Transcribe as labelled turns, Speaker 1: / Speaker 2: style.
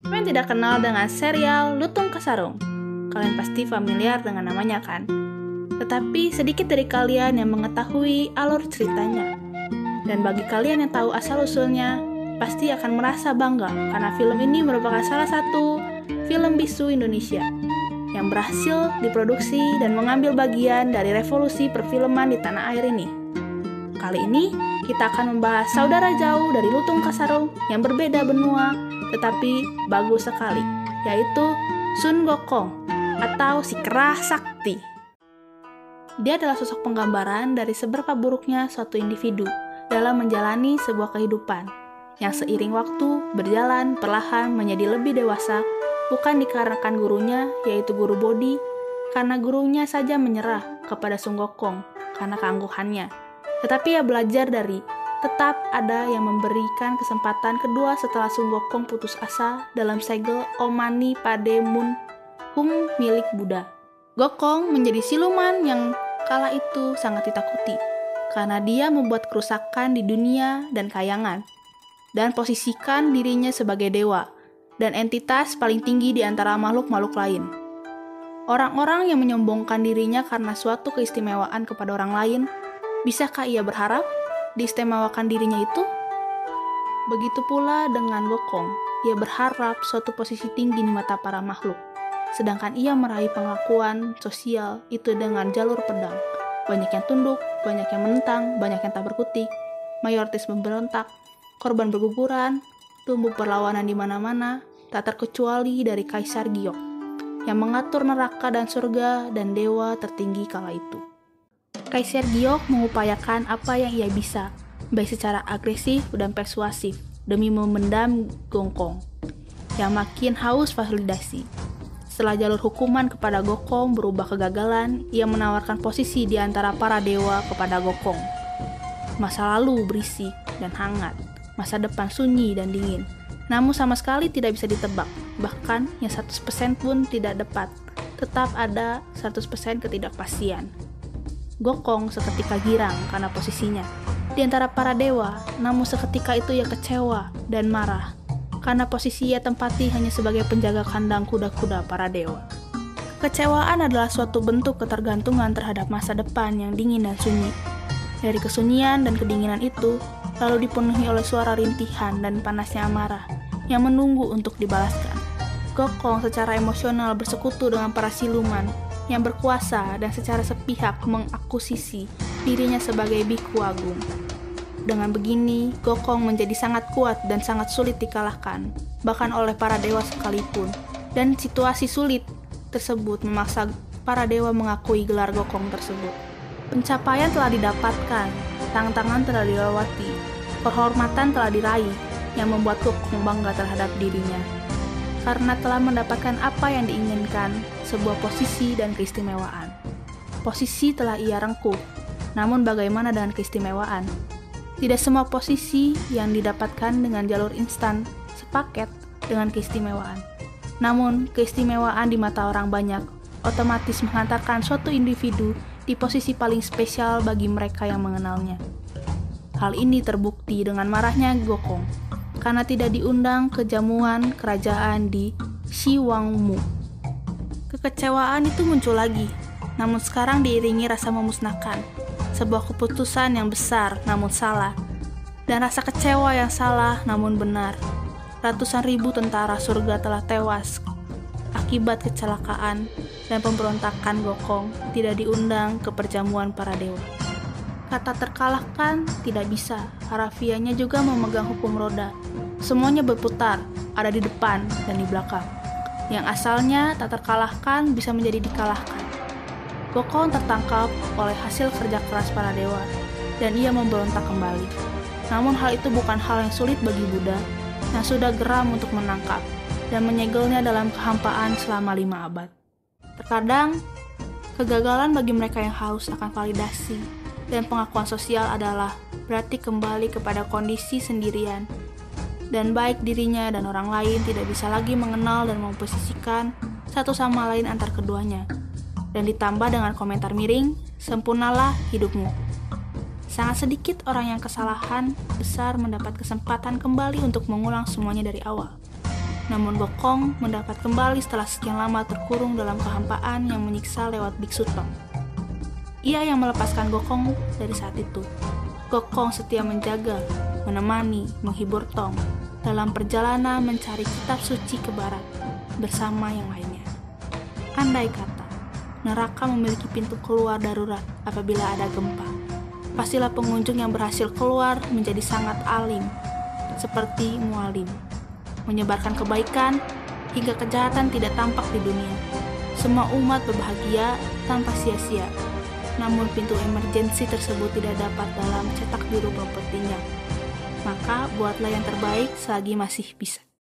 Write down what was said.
Speaker 1: Siapa yang tidak kenal dengan serial Lutung Kasarung? Kalian pasti familiar dengan namanya kan? Tetapi sedikit dari kalian yang mengetahui alur ceritanya. Dan bagi kalian yang tahu asal-usulnya, pasti akan merasa bangga karena film ini merupakan salah satu film bisu Indonesia yang berhasil diproduksi dan mengambil bagian dari revolusi perfilman di tanah air ini. Kali ini, kita akan membahas saudara jauh dari Lutung Kasarung yang berbeda benua, tetapi bagus sekali, yaitu Sun Gokong atau si Kerah Sakti. Dia adalah sosok penggambaran dari seberapa buruknya suatu individu dalam menjalani sebuah kehidupan yang seiring waktu berjalan perlahan menjadi lebih dewasa, bukan dikarenakan gurunya, yaitu guru Bodhi, karena gurunya saja menyerah kepada Sun Gokong karena keangkuhannya. Tetapi ia belajar dari tetap ada yang memberikan kesempatan kedua setelah Sun Gokong putus asa dalam segel Om Mani Pade Mun Hum milik Buddha. Gokong menjadi siluman yang kala itu sangat ditakuti karena dia membuat kerusakan di dunia dan kayangan dan posisikan dirinya sebagai dewa dan entitas paling tinggi di antara makhluk-makhluk lain. Orang-orang yang menyombongkan dirinya karena suatu keistimewaan kepada orang lain, bisakah ia berharap diistimewakan dirinya itu? Begitu pula dengan Gokong, ia berharap suatu posisi tinggi di mata para makhluk, sedangkan ia meraih pengakuan sosial itu dengan jalur pedang. Banyak yang tunduk, banyak yang menentang, banyak yang tak berkutik, mayoritas memberontak, korban berguguran, tumbuh perlawanan di mana-mana, tak terkecuali dari Kaisar Giok, yang mengatur neraka dan surga dan dewa tertinggi kala itu. Kaisar Giok mengupayakan apa yang ia bisa, baik secara agresif dan persuasif, demi memendam Gokong, yang makin haus validasi. Setelah jalur hukuman kepada Gokong berubah kegagalan, ia menawarkan posisi di antara para dewa kepada Gokong. Masa lalu berisik dan hangat, masa depan sunyi dan dingin, namun sama sekali tidak bisa ditebak, bahkan yang 100% pun tidak dapat, tetap ada 100% ketidakpastian. Gokong seketika girang karena posisinya di antara para dewa, namun seketika itu ia kecewa dan marah karena posisi ia tempati hanya sebagai penjaga kandang kuda-kuda para dewa. Kekecewaan adalah suatu bentuk ketergantungan terhadap masa depan yang dingin dan sunyi. Dari kesunyian dan kedinginan itu, lalu dipenuhi oleh suara rintihan dan panasnya amarah yang menunggu untuk dibalaskan. Gokong secara emosional bersekutu dengan para siluman yang berkuasa dan secara sepihak mengakusisi dirinya sebagai biku agung. Dengan begini, Gokong menjadi sangat kuat dan sangat sulit dikalahkan, bahkan oleh para dewa sekalipun. Dan situasi sulit tersebut memaksa para dewa mengakui gelar Gokong tersebut. Pencapaian telah didapatkan, tantangan telah dilewati, penghormatan telah diraih, yang membuat Gokong bangga terhadap dirinya karena telah mendapatkan apa yang diinginkan, sebuah posisi dan keistimewaan. Posisi telah ia rengkuh, namun bagaimana dengan keistimewaan? Tidak semua posisi yang didapatkan dengan jalur instan sepaket dengan keistimewaan. Namun, keistimewaan di mata orang banyak otomatis menghantarkan suatu individu di posisi paling spesial bagi mereka yang mengenalnya. Hal ini terbukti dengan marahnya Gokong karena tidak diundang ke jamuan kerajaan di Shiwangmu. Kekecewaan itu muncul lagi, namun sekarang diiringi rasa memusnahkan, sebuah keputusan yang besar namun salah, dan rasa kecewa yang salah namun benar. Ratusan ribu tentara surga telah tewas akibat kecelakaan dan pemberontakan Gokong tidak diundang ke perjamuan para dewa. Kata terkalahkan tidak bisa, harafiahnya juga memegang hukum roda. Semuanya berputar, ada di depan dan di belakang. Yang asalnya tak terkalahkan bisa menjadi dikalahkan. Gokong tertangkap oleh hasil kerja keras para dewa, dan ia memberontak kembali. Namun hal itu bukan hal yang sulit bagi Buddha, yang sudah geram untuk menangkap, dan menyegelnya dalam kehampaan selama 5 abad. Terkadang, kegagalan bagi mereka yang haus akan validasi, dan pengakuan sosial adalah berarti kembali kepada kondisi sendirian, dan baik dirinya dan orang lain tidak bisa lagi mengenal dan memposisikan satu sama lain antar keduanya, dan ditambah dengan komentar miring, sempurnalah hidupmu. Sangat sedikit orang yang kesalahan besar mendapat kesempatan kembali untuk mengulang semuanya dari awal. Namun Gokong mendapat kembali setelah sekian lama terkurung dalam kehampaan yang menyiksa lewat Biksu Tong. Ia yang melepaskan Gokong dari saat itu. Gokong setia menjaga, menemani, menghibur Tong dalam perjalanan mencari kitab suci ke barat bersama yang lainnya. Andai kata neraka memiliki pintu keluar darurat apabila ada gempa, pastilah pengunjung yang berhasil keluar menjadi sangat alim, seperti Mualim, menyebarkan kebaikan hingga kejahatan tidak tampak di dunia. Semua umat berbahagia tanpa sia-sia. Namun pintu emergensi tersebut tidak dapat dalam cetak biru propertinya. Maka buatlah yang terbaik selagi masih bisa.